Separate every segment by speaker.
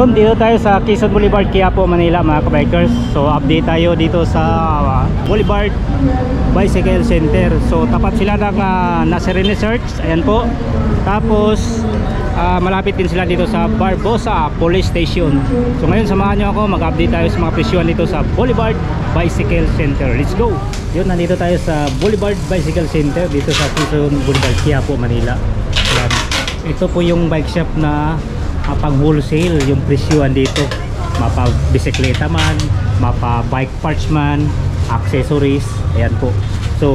Speaker 1: Yun, dito tayo sa Quezon Boulevard, Quiapo, Manila mga kabikers. So update tayo dito sa Boulevard Bicycle Center. So tapat sila ng Nazarene Research, ayan po. Tapos malapit din sila dito sa Barbosa Police Station. So ngayon samahan nyo ako, mag-update tayo sa mga presyuhan dito sa Boulevard Bicycle Center. Let's go! Yun, nandito tayo sa Boulevard Bicycle Center dito sa Quezon Boulevard, Quiapo, Manila. Ayan. Ito po yung bike shop na pag wholesale yung presyuhan dito, mapa bisikleta man, mapa bike parts man, accessories, ayan po. So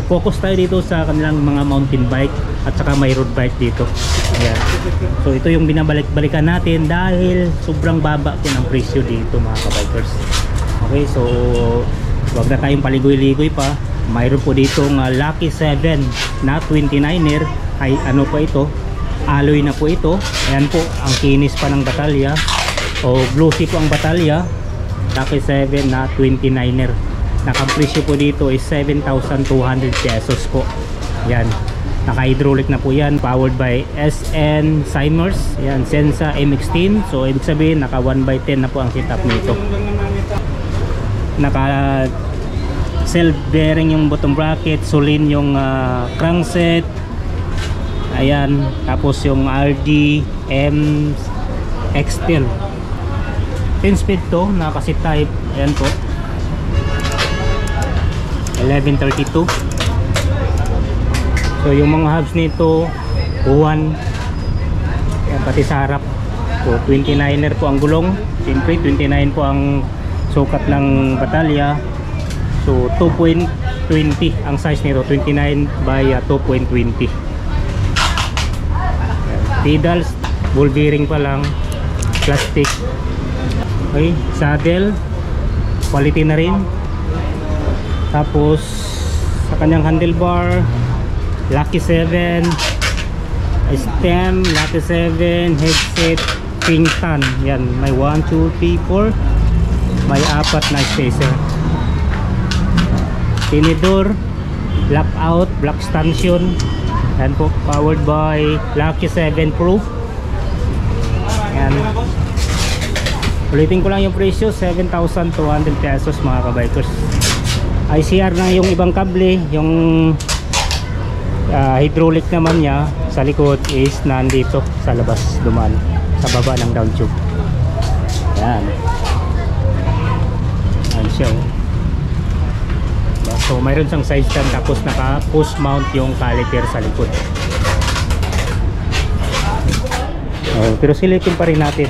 Speaker 1: focus tayo dito sa kanilang mga mountain bike at saka may road bike dito. Ayan. So ito yung binabalik-balikan natin dahil sobrang baba po ng presyo dito mga kabikers. Okay, so wag na tayong paligoy-ligoy pa. Mayroon po ditong Lucky 7 na 29er. Ay ano pa ito, alloy na po ito. Ayan po, ang kinis pa ng batalya, o glossy po ang batalya. Lucky 7 na 29er. Nakapresyo po dito is 7,200 pesos po. Ayan, naka-hydraulic na po yan, powered by SN Simers. Ayan, Sensa MX-10. So ibig sabihin naka 1x10 na po ang setup nito. Naka self bearing yung bottom bracket, Solin yung crankset. Ayan, tapos yung RD MX-10 10 speed to, nakasit type. Ayan po, 1132. So yung mga hubs nito 1. Ayan, pati sa harap. So 29er po ang gulong. Siyempre 29 po ang sukat ng batalya. So 2.20 ang size nito, 29 by 2.20. Pedals, ball bearing pa lang, plastic. Okay, saddle, quality na rin. Tapos sa kanyang handlebar, Lucky 7, stem, Lucky 7, headset, pintan. Yan, may 1, 2, 3, 4. May 4 na spacer. Tinidor, blackout, black stanchion. Yan po, powered by Lucky 7 Pro. Yan. Ulitin ko lang yung presyo, 7,200 pesos mga kabikers. ICR na yung ibang kable. Yung hydraulic naman niya sa likod is nandito sa labas, dumaan sa baba ng down tube. Yan. Yan siya. So mayroon siyang side stand, tapos naka push mount yung caliper sa likod. Pero silipin pa rin natin.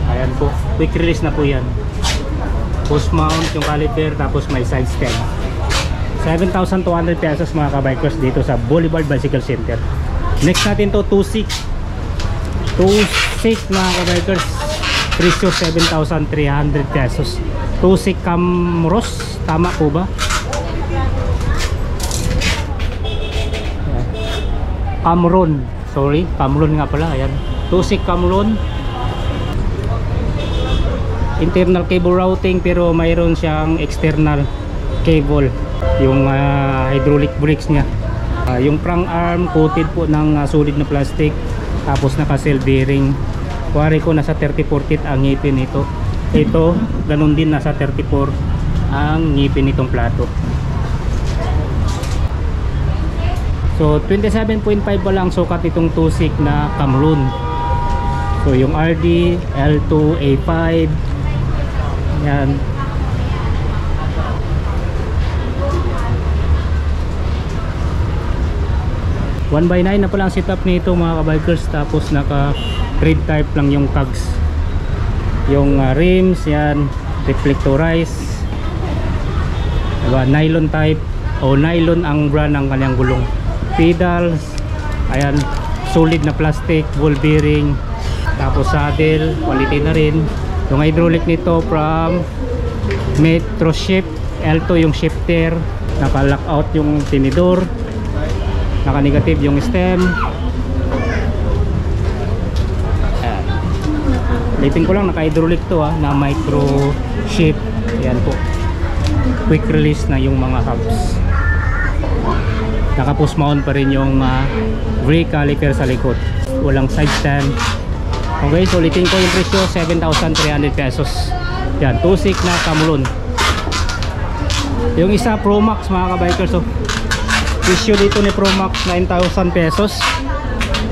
Speaker 1: Ayan po, quick release na po yan. Push mount yung caliper, tapos may side stand. 7,200 pesos mga kabikers dito sa Boulevard Bicycle Center. Next natin to 2.6 mga kabikers. Presyo 7,300 pesos. 2.6 Camros, tama po ba? Camron, sorry, Camron nga pala. Ayan, 2.6 Camron. Internal cable routing, pero mayroon siyang external cable. Yung hydraulic brakes niya, yung prong arm coated po ng solid na plastic, tapos naka self bearing. Kuwari ko nasa 34 teeth ang ngipin nito. Ito, ganun din, nasa 34 ang ngipin nitong plato. So 27.5 pa lang sukat itong 2.6 na Camron. So yung RD, L2, A5. Yan. One by 9 na pala ang setup nito mga kabikers. Tapos naka thread type lang yung cogs. Yung rims, yan, reflectorized, diba? Nylon type, o nylon ang brand ng kanyang gulong. Pedals, ayan, solid na plastic, ball bearing. Tapos saddle, quality na rin. Yung hydraulic nito from Metro Shift. L2 yung shifter. Naka lockout yung tinidor. Naka negative yung stem. Litin ko lang, naka-hydraulic to na micro shift. Ayan po, quick release na yung mga hubs. Naka push mount pa rin yung brake caliper sa likod. walang side stand. Okay, so ulitin ko yung presyo, 7,300 pesos. Yan, tusik na kamulon. Yung isa Pro Max mga kabikers, so presyo dito ni Pro Max 9,000 pesos.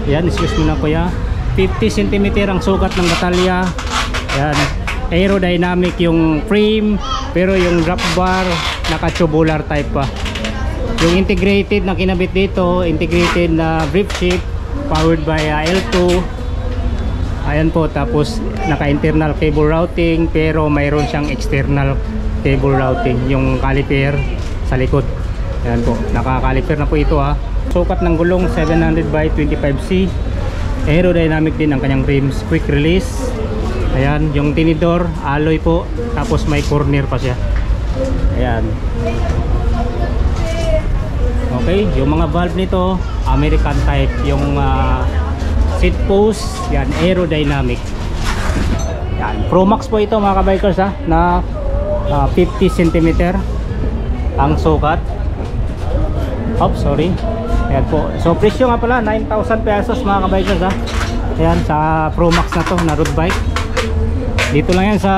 Speaker 1: Yan, excuse me na kuya. 50 cm ang sukat ng batalya. Yan, aerodynamic yung frame, pero yung drop bar naka-tubular type pa. Yung integrated na kinabit dito, integrated na grip shift, powered by L2. Ayan po, tapos naka-internal cable routing, pero mayroon siyang external cable routing, yung caliper sa likod. Ayan po, naka-caliper na po ito ha. Sukat ng gulong 700 by 25C. Aerodynamic din ang kanyang rims, quick release. Ayan, yung tinidor, alloy po, tapos may corner pa siya. Ayan. Okay, yung mga valve nito, American type, yung seat post, yan, aerodynamic. Yan, Pro Max po ito mga kabikers ha, na 50 cm ang sukat. Oops, sorry. Ayan po. So presyo nga pala 9,000 pesos mga kabikers ha. Ayan, sa Pro Max na to, na road bike. Dito lang yan sa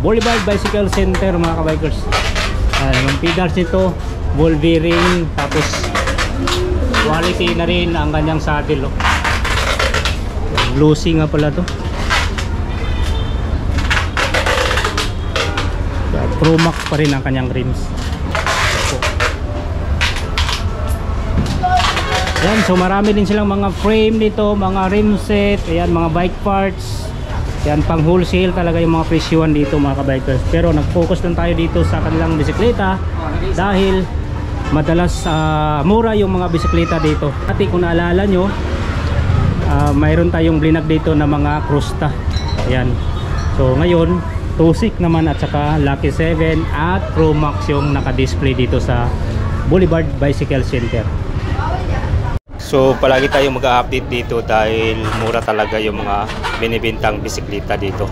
Speaker 1: Boulevard Bicycle Center mga kabikers. Ayan, yung pedals nito, ball bearing, tapos quality na rin ang kanyang saddle. Glossy nga pala to. Pro Max pa rin ang kanyang rims. Ayan, so marami din silang mga frame nito, mga rim set, ayan, mga bike parts. Ayan, pang wholesale talaga yung mga presyuan dito mga kabikers. Pero nag-focus lang tayo dito sa kanilang bisikleta dahil madalas mura yung mga bisikleta dito. At kung naalala nyo, mayroon tayong blinag dito na mga Crusta. Ayan. So ngayon, Tusik naman at saka Lucky 7 at Pro Max yung naka-display dito sa Boulevard Bicycle Center. So palagi tayong mag-update dito dahil mura talaga yung mga binibintang bisikleta dito.